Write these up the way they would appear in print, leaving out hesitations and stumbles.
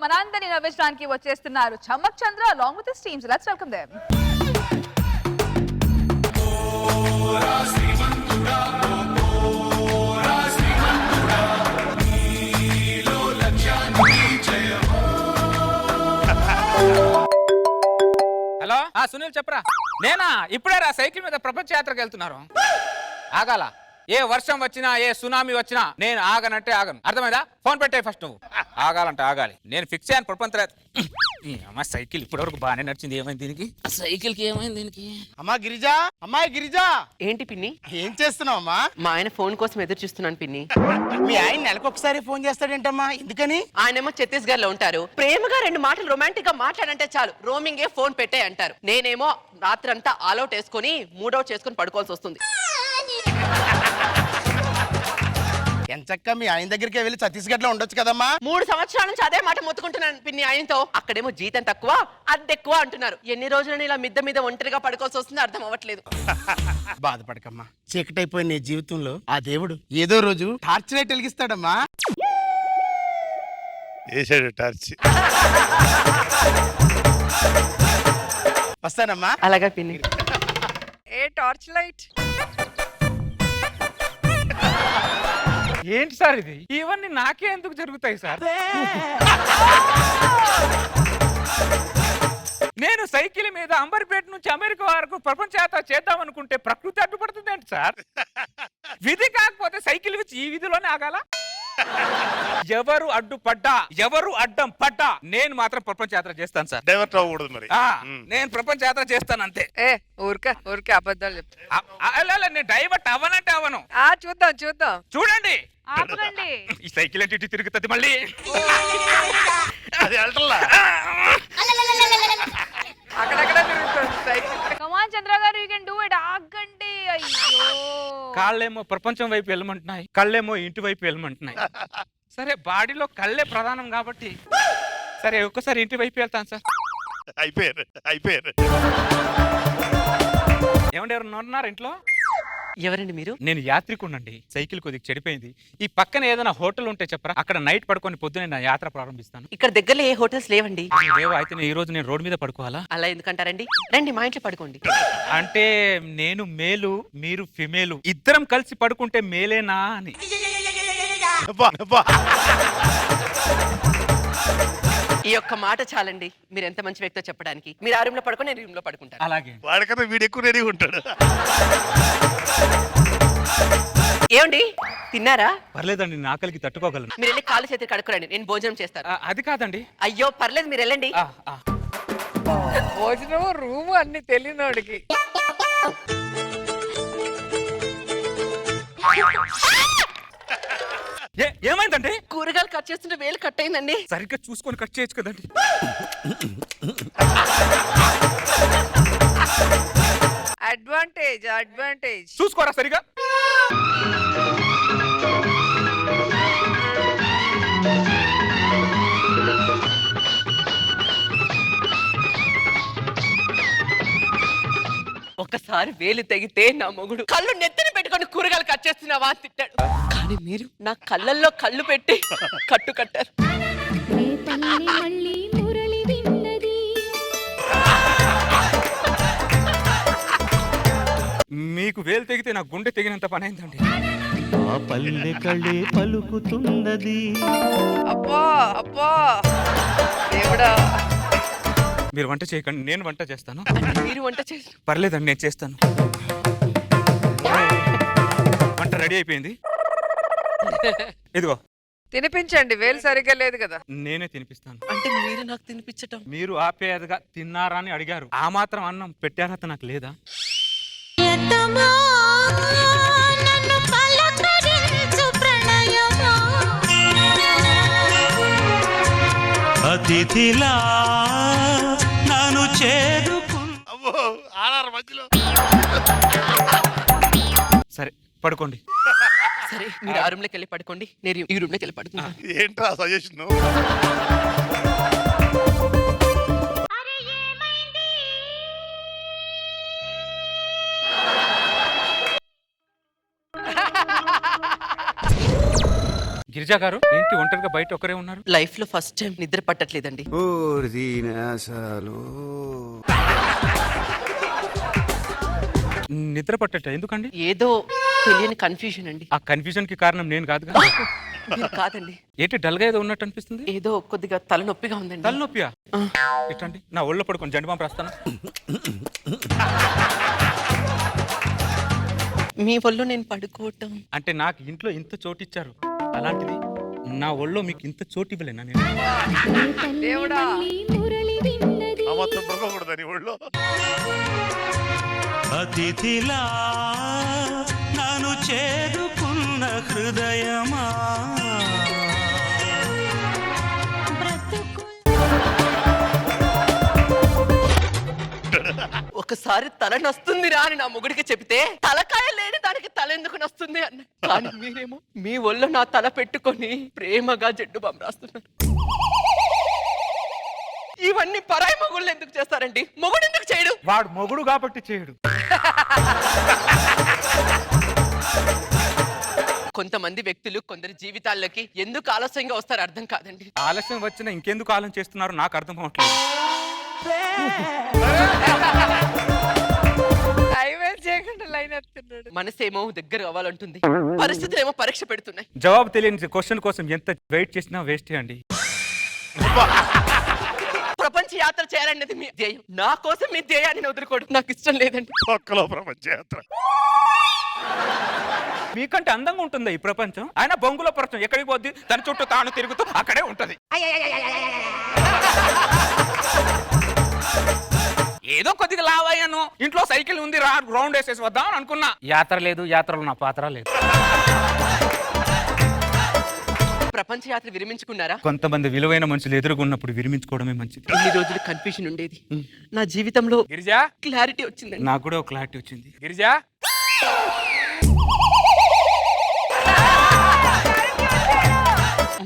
మనందరినీ నవ్వించడానికి వచ్చేస్తున్నారు చమ్మక్ చంద్ర along with his teams. Let's welcome them. Hello Sunil చెప్పరా. నేనా ఇప్పుడే రా సైకిల్ మీద ప్రపంచ యాత్రకు వెళ్తున్నారు. ఆగాల ఏ వర్షం వచ్చినా ఏ సునామీ వచ్చినా నేను ఆగనంటే ఆగను. అర్థమైందా? ఫోన్ పెట్టే ఫస్ట్. నువ్వు ఆగాలంటే ఆగాలి. నేను ఫిక్స్ అయ్యాను ప్రపంచ అమ్మ సైకిల్ ఇప్పటివరకు బాగానే నడిచింది. ఏమైంది దీనికి? సైకిల్ కి ఏమైంది దీనికి? అమ్మా గిరిజా, అమ్మాయి గిరిజా, ఏంటి పిన్ని? ఏం చేస్తున్నావు అమ్మా? మా ఆయన ఫోన్ కోసం ఎదురు చూస్తున్నాను పిన్ని. మీ ఆయన నెలకు ఒకసారి ఫోన్ చేస్తాడేంటమ్మా? ఎందుకని? ఆయనేమో ఛత్తీస్గఢ్ లో ఉంటారు. ప్రేమగా 2 మాటలు రొమాంటిక్ గా మాట్లాడంటే చాలు రోమింగే ఫోన్ పెట్టే అంటారు. నేనేమో రాత్రంతా ఆల్అౌట్ వేసుకొని మూడౌట్ చేసుకొని పడుకోవాల్సి వస్తుంది. ఎంచక్క మీ ఆయన దగ్గరికి వెళ్ళి ఛత్తీస్గఢ్ లో ఉండొచ్చు కదమ్మా. 3 సంవత్సరాల నుంచి అదే మాట మొత్తుకుంటున్నాను పిన్ని ఆయనతో. అక్కడేమో జీతం తక్కువ అద్దె ఎక్కువ అంటున్నారు. ఎన్ని రోజులని ఇలా మిద్ద మీద ఒంటరిగా పడుకోవాల్సి వస్తుంది అర్థం అవ్వట్లేదు. బాధపడకమ్మా, చీకటైపోయిన నీ జీవితంలో ఆ దేవుడు ఏదో రోజు టార్చ్ లైట్ వెలిగిస్తాడమ్మా. వేసాడు టార్చ్. వస్తానమ్మా. అలాగా పిన్ని. ఏ టార్చ్ లైట్? ఏంటి సార్ ఇది? ఇవన్నీ నాకే ఎందుకు జరుగుతాయి సార్? నేను సైకిల్ మీద అంబర్పేట నుంచి అమెరికా వరకు ప్రపంచ యాత్ర చేద్దాం అనుకుంటే ప్రకృతి అడ్డుపడుతుంది ఏంటి సార్? విధి కాకపోతే సైకిల్ వచ్చి ఈ విధిలోనే ఆగాల? ఎవరు అడ్డుపడ్డా ఎవరు అడ్డం పడ్డా నేను మాత్రం ప్రపంచ యాత్ర చేస్తాను సార్. డైవర్ట్ అవ్వకూడదు మరి. నేను ప్రపంచ యాత్ర చేస్తాను అంతే. ఏ ఊరికే అబద్ధాలు చెప్తా. నేను డైవర్ట్ అవ్వనంటే అవ్వను. చూద్దాం ఆపకండి. ఈ సైకిల్ అంటే ఇటు తిరుగుతుంది మళ్ళీ. అది వెళ్ళటల్లా. అక్కడక్కడ తిరుగుతుంది సైకిల్. Come on చంద్ర గారు, you can do it. ఆగండి. అయ్యో, కాళ్ళేమో ప్రపంచం వైపు వెళ్ళమంటున్నాయి, కళ్ళేమో ఇంటి వైపు వెళ్ళమంటున్నాయి. సరే బాడీలో కళ్ళే ప్రధానం కాబట్టి సరే ఒక్కసారి ఇంటి వైపు వెళ్తాను సార్. అయిపోయారు. ఏమంటే ఎవరు ఉన్నారు ఇంట్లో? ఎవరండి మీరు? నేను యాత్రికునండి. సైకిల్ కొద్దిగా చెడిపోయింది. ఈ పక్కన ఏదైనా హోటల్ ఉంటే చెప్పరా, అక్కడ నైట్ పడుకొని పొద్దునే నా యాత్ర ప్రారంభిస్తాను. ఇక్కడ దగ్గరలో ఏ హోటల్స్ లేవండి. లేవా? అయితే ఈ రోజు నేను రోడ్డు మీద పడుకోవాలా? అలా ఎందుకంటారండి? రండి మా ఇంట్లో పడుకోండి. అంటే నేను మేలు మీరు ఫిమేలు ఇద్దరం కలిసి పడుకుంటే మేలేనా అని. ఈ ఒక్క మాట చాలండి మీరు ఎంత మంచి వ్యక్తో చెప్పడానికి. మీరు ఆ రూమ్ లో పడుకొని నేను రూమ్ లో పడుకుంటాను. అలాగే. వాడికన్నా వీడు ఎక్కువ రెడీగా ఉంటాడు. ఏమండి తిన్నారా? పర్లేదండి, నా ఆకలికి తట్టుకోగలను. మీరు వెళ్ళి కాళ్ళు చేతులు కడుక్కురండి, నేను భోజనం చేస్తాను. అది కాదండి. అయ్యో పర్లేదు మీరు వెళ్ళండి. భోజనం రూమ్ అన్ని తెలియనోడికి. ఏమైందండి? కూరగాయలు కట్ చేస్తుంటే వేలు కట్ అయిందండి. సరిగ్గా చూసుకొని కట్ చేయొచ్చు కదండి. అడ్వాంటేజ్ చూసుకోరా సరిగా. ఒకసారి వేలు తెగితే నా మొగుడు కళ్ళు నెత్తిన పెట్టుకొని కూరగాయలు కట్ చేస్తున్నావా అని తిట్టాడు. కానీ మీరు నా కళ్ళల్లో కళ్ళు పెట్టి కట్టు కట్టారు. మీకు వేలు తెగితే నా గుండె తెగినంత పని అయిందండి. ఆ పల్లె కళ్ళే పలుకుతున్నది. అబ్బా దేవుడా. మీరు వంట చేయకండి, నేను వంట చేస్తాను. మీరు వంట చేసి పర్లేదండి, నేను చేస్తాను. వంట రెడీ అయిపోయింది. ఇదిగో తినిపించండి. వేలు సరిగ్గా లేదు కదా. నేనే తినిపిస్తాను. అంటే మీరు నాకు తినిపించటం? మీరు ఆపేదగా తిన్నారా అని అడిగారు. ఆ మాత్రం అన్నం పెట్టారత నాకు లేదా? అతిథిలా నన్ను అమ్మో ఆడారు మధ్యలో. సరే పడుకోండి. సరే మీరు ఆ రూమ్ లోకి వెళ్ళి పడుకోండి, నేను ఈ రూమ్ లోకి వెళ్ళి పడుకుంటాను. ఏంట్రా సజెషన్? గిరిజా గారు ఏంటి ఒంటరిగా బయట ఒకరే ఉన్నారు? లైఫ్ లో ఫస్ట్ టైం నిద్ర పట్టట్లేదండి. నిద్ర పట్టట ఎందుకండి? ఏదో తెలియని కన్ఫ్యూజన్ అండి. ఆ కన్ఫ్యూజన్ కి కారణం నేను కాదు కదా. మీరు కాదండి, ఏంటి డల్ గా ఏదో ఉన్నట్టు అనిపిస్తుంది? ఏదో కొద్దిగా తలనొప్పిగా ఉందండి. తలనొప్పియా? ఇట్టండి నా ఒళ్ళో పడుకొని జండు బాంబు రాస్తాను. మీ ఒళ్ళు నేను పడుకోవటం అంటే నాకు ఇంట్లో ఇంత చోటు ఇచ్చారు, అలాంటిది నా ఒళ్ళో మీకు ఇంత చోటు ఇవ్వలేనా నేను? దేవుడా. ఆ మొత్తం పడుకోకూడదని ఊళ్ళో. అతిథిలా నన్ను చేరుకున్న హృదయమా ఒకసారి తల నొస్తుందిరా అని నా మొగుడికి చెప్తే తలకాయ లేని దానికి తల ఎందుకు నొస్తుంది అన్న. కానీ మీరేమో మీ ఒళ్ళో నా తల పెట్టుకొని ప్రేమగా జడ్డు బాంబు రాస్తున్నారు. ఇవన్నీ పరాయి మొగుళ్ళు ఎందుకు చేస్తారండి? మొగుడు ఎందుకు చేయడు? వాడు మొగుడు కాబట్టి చేయడు. కొంతమంది వ్యక్తులు కొందరి జీవితాల్లోకి ఎందుకు ఆలస్యంగా వస్తారో అర్థం కాదండి. ఆలస్యం వచ్చినా ఇంకెందుకు ఆలస్యం చేస్తున్నారు నాకు అర్థం అవట్లేదు. టైం వేస్ట్ చేయకుండా లైన్ ఎత్తున్నాడు. మనసేమో దగ్గర అవ్వాలంటుంది, పరిస్థితులు ఏమో పరీక్ష పెడుతున్నాయి. జవాబు తెలియని క్వశ్చన్ కోసం ఎంత వెయిట్ చేసినా వేస్ట్ అండి. ప్రపంచ యాత్ర చేయాలనేది మీ ధ్యేయం. నా కోసం మీ ధ్యేయాన్ని వదులుకోవడం నాకు ఇష్టం లేదండి. ఒక్కలో ప్రపంచ యాత్ర. మీకంటే అందంగా ఉంటుందా ఈ ప్రపంచం? ఆయన బొంగులో ప్రపంచం ఎక్కడికి పోద్ది? తన చుట్టూ తాను తిరుగుతూ అక్కడే ఉంటది. ఏదో కొద్దిగా లావయ్యాను, ఇంట్లో సైకిల్ ఉంది, రౌండ్ వేసేసి వద్దాం అని అనుకున్నా. యాత్ర లేదు, యాత్రలో నా పాత్ర లేదు. ప్రపంచ యాత్ర విరమించుకున్నారా? కొంతమంది విలువైన మనుషులు ఎదురుగున్నప్పుడు విరమించుకోవడమే మంచిది. ఇన్ని రోజులు కన్ఫ్యూజన్ ఉండేది, నా జీవితంలో గిరిజా క్లారిటీ వచ్చిందండి. నాకు కూడా ఒక క్లారిటీ వచ్చింది. గిరిజా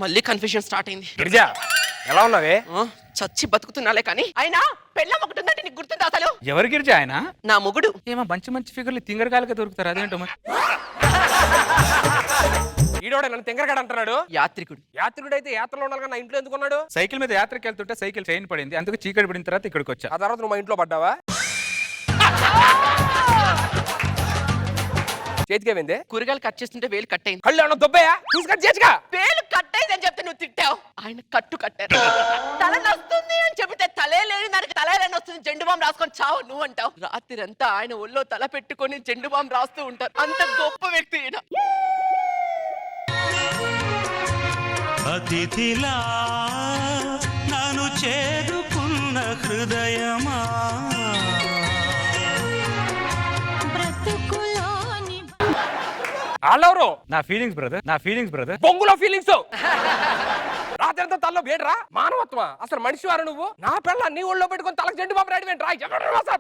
మళ్ళీ కన్ఫ్యూజన్ స్టార్ట్ అయింది. గిరిజా ఎలా ఉన్నావే? చచ్చి బతుకుతున్నాలే కానీ అయినా పెళ్ళం ఒకటి ఉందంటే నీకు గుర్తుందా అసలు? ఎవరు గిరిజా? ఆయన నా మొగుడు. ఏమో మంచి మంచి ఫిగర్లు తింగరకాయలుగా దొరుకుతారు, అదేంటో మరి. ఈడోడే నన్ను తెంగరగాడు అంటున్నాడు. యాత్రికుడు. యాత్రికుడు అయితే యాత్రలో ఉండాలి, నా ఇంట్లో ఎందుకున్నాడు? సైకిల్ మీద యాత్రకి వెళ్తుంటే సైకిల్ చైన్ పడింది, అందుకు చీకటి పడిన తర్వాత ఇక్కడికి వచ్చా. ఆ తర్వాత నువ్వు మా ఇంట్లో పడ్డావా? చేతికేమైంది? కూరగాయలు కట్ చేస్తుంటే వేలు కట్ అయింది. కళ్ళు ఏమన్నా దుబ్బయ్యా? చూసి కట్ చేయొచ్చుగా. వేలు కట్ అయింది అని చెప్తే నువ్వు తిట్టావు, ఆయన కట్టు కట్టారు. తల నొస్తుంది అని చెబితే తలే లేని దానికి తలే లేని వస్తుంది, జెండు బాంబు రాసుకొని చావు నువ్వు అంటావు. రాత్రి అంతా ఆయన ఒళ్ళో తల పెట్టుకొని జెండు బాంబు రాస్తూ ఉంటారు. అంత గొప్ప వ్యక్తి ఈయన. అతిథిలా నన్ను చేరుకున్న హృదయమా వాళ్ళెవరు? నా ఫీలింగ్స్ బ్రదర్, నా ఫీలింగ్స్ బ్రదర్. బొంగులో ఫీలింగ్స్. రాత్రి అంతా తలలో వేడరా? మానవత్వమా? అసలు మనిషి వారు నువ్వు? నా పిల్ల నీ ఒళ్ళో పెట్టుకొని తలకు జెండు బాంబు రాయడం ఏంట్రా?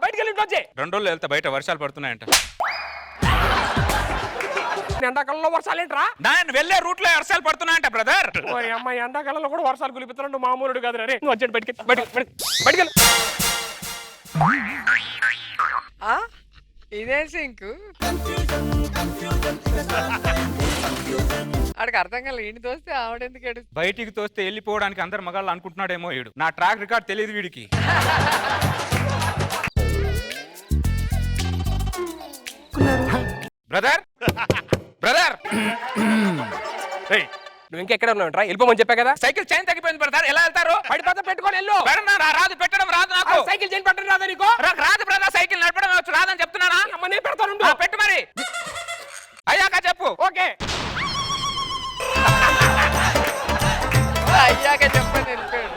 బయటికి వెళ్ళి వచ్చే 2 రోజులు వెళ్తే బయట వర్షాలు పడుతున్నాయంట. ఎండాకాలంలో వర్షాలు ఏంట్రా? నేను వెళ్ళే రూట్ లో వర్షాలు పడుతున్నాయంట బ్రదర్. అమ్మాయి ఎండాకాలంలో కూడా వర్షాలు కులిపిస్తున్నాడు, మామూలుడు కాదు రే. నువ్వు వచ్చాడు బయటికి. ఇదే సింక్. ఆడికి అర్థం కాలే, ఈయన తోస్తే ఆవిడెందుకు ఏడు. బయటికి తోస్తే వెళ్ళిపోవడానికి అందరు మగాళ్ళు అనుకుంటున్నాడేమో వీడు. నా ట్రాక్ రికార్డ్ తెలియదు వీడికి. బ్రదర్ బ్రదర్ నువ్వు ఇంకెక్కడ ఉన్నావు? వెళ్ళిపోమని చెప్పా కదా. సైకిల్ చైన్ తగ్గిపోయింది బ్రదర్, ఎలా వెళ్తారు? పడిపోతే పెట్టుకొని వెళ్ళు. రాదు, పెట్టడం రాదు నాకు. సైకిల్ చైన్ పెట్టడం రాదా నీకు? రాదు బ్రదర్, సైకిల్ నడపడం వచ్చు, రాదని చెప్తున్నానా? నేను పెడతాను, పెట్టు మరి. అయ్యాక చెప్పు. ఓకే. అయ్యాక చెప్పని వెళ్ళిపోయాడు.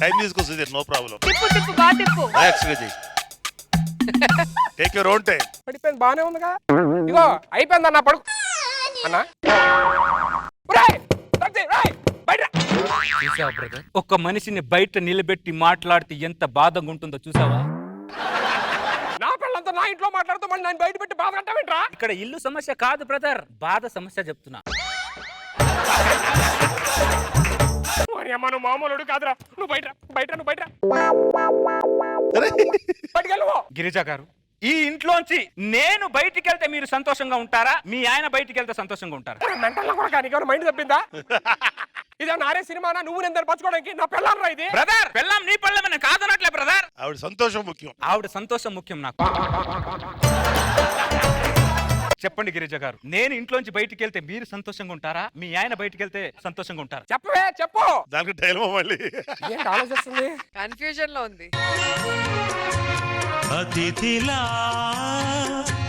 టైం తీసుకొస్తుంది, నో ప్రాబ్లం. తిప్పు తిప్పు బాగా తిప్పు. Take your own time. పడిపోయింది, బానే ఉందిగా. ఇగో అయిపోయింది అన్న, పడు అన్నా. చూసావా బ్రదర్, ఒక మనిషిని బయట నిలబెట్టి మాట్లాడితే ఎంత బాధగా ఉంటుందో చూసావా? నా పిల్లలతో నా ఇంట్లో మాట్లాడుతూ మళ్ళీ నేను బయట పెట్టి బాధ కట్టావేంట్రా? ఇక్కడ ఇల్లు సమస్య కాదు బ్రదర్, బాధ సమస్య చెప్తున్నా. నువ్వు మామూలుడు కాదురా. నువ్వు బయట బయటకెళ్ళు. గిరిజా గారు ఈ ఇంట్లోంచి నేను బయటికి వెళ్తే మీరు సంతోషంగా ఉంటారా, మీ ఆయన బయటికి వెళ్తే సంతోషంగా ఉంటారా? మెంటల్ కూడా కానీ మైండ్ తప్పిందా? ఇదే నారే సినిమానా? నువ్వు నేను పంచుకోవడానికి నా పిల్లలు ఇది. బ్రదర్, పెళ్ళాం నీ పెళ్ళమని కాదనట్లే బ్రదర్. ఆవిడ సంతోషం ముఖ్యం. ఆవిడ సంతోషం ముఖ్యం నాకు. చెప్పండి గిరిజ గారు, నేను ఇంట్లోంచి బయటికి వెళ్తే మీరు సంతోషంగా ఉంటారా, మీ ఆయన బయటికి వెళ్తే సంతోషంగా ఉంటారా? చెప్పవే చెప్పు. దానికి డైలమా మళ్ళీ ఏంటి ఆలోచిస్తుంది? కన్ఫ్యూజన్ లో ఉంది. అతిథిలా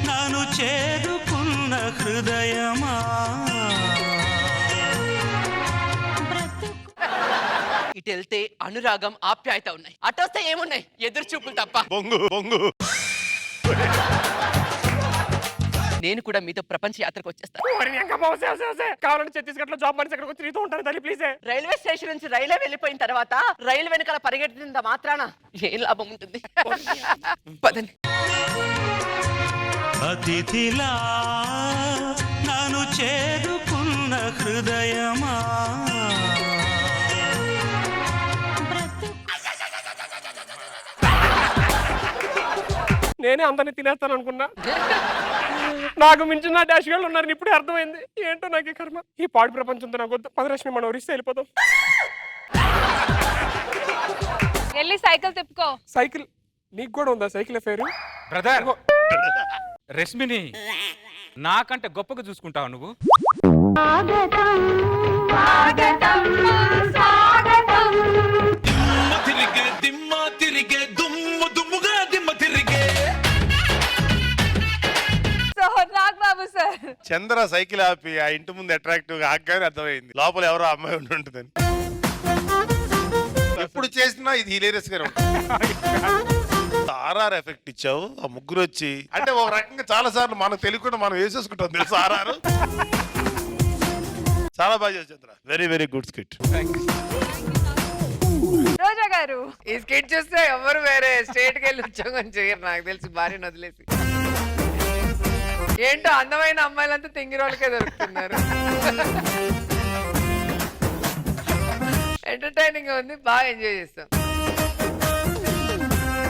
నన్ను చేరుకున్న హృదయమా. ఇటు వెళ్తే అనురాగం ఆప్యాయత ఉన్నాయి, అటు వస్తే ఏమున్నాయి? ఎదురు చూపులు తప్ప. బొంగు బొంగు. నేను కూడా మీతో ప్రపంచ యాత్రకు వచ్చేస్తాను. కావాలంటే ఛత్తీస్గఢ్ లో జాబ్ మనిషి ఎక్కడికి వచ్చి నీతో ఉంటాను తల్లి ప్లీజ్. రైల్వే స్టేషన్ నుంచి రైలే వెళ్ళిపోయిన తర్వాత రైలు వెనకాల పరిగెట్టినంత మాత్రాన ఏం లాభం ఉంటుంది? పదండి. అతిథిలా నన్ను చేరుకున్న హృదయమా. నేనే అందరిని తినేస్తాను అనుకున్నా. నాకు మించిన నా డాష్ గాళ్ళు ఉన్నారని ఇప్పుడే అర్థమైంది. ఏంటో నాకు ఈ కర్మ. ఈ పాడు ప్రపంచంతో నాకు వద్దు. 10 రష్మి మనం ఒరిస్సా వెళ్ళిపోతాం. వెళ్ళి సైకిల్ తిప్పుకో. సైకిల్ నీకు కూడా ఉందా సైకిల్ పేరు? బ్రదర్, రశ్మిని నాకంటే గొప్పగా చూసుకుంటావు నువ్వు. సో నాగబాబు సార్, చంద్ర సైకిల్ ఆపి ఆ ఇంటి ముందు అట్రాక్టివ్ గా ఆగ్గానే అర్థమైంది లోపల ఎవరో అమ్మాయి ఉండి ఉంటుందని. ఎప్పుడు చేసినా ఇది హిలేరియస్ గానే ఉంటుంది. ఆర్ఆర్ ఎఫెక్ట్ ఇచ్చావు, ఆ ముగ్గురు వచ్చి అంటే ఒక రకంగా చాలా సార్లు మనకు తెలియకుండా మనం వేసేసుకుంటాం తెలుసు ఆర్ఆర్. చాలా బాగా చేశావు చంద్ర, వెరీ వెరీ గుడ్ స్కిట్. రోజా గారు, ఈ స్కిట్ చూస్తే ఎవరు వేరే స్టేట్ కి వెళ్ళి ఉద్యోగం చేయరు నాకు తెలిసి, భార్యను వదిలేసి. ఏంటో అందమైన అమ్మాయిలంతా తింగిరోళ్ళకే దొరుకుతున్నారు. ఎంటర్టైనింగ్ ఉంది, బాగా ఎంజాయ్ చేస్తాం.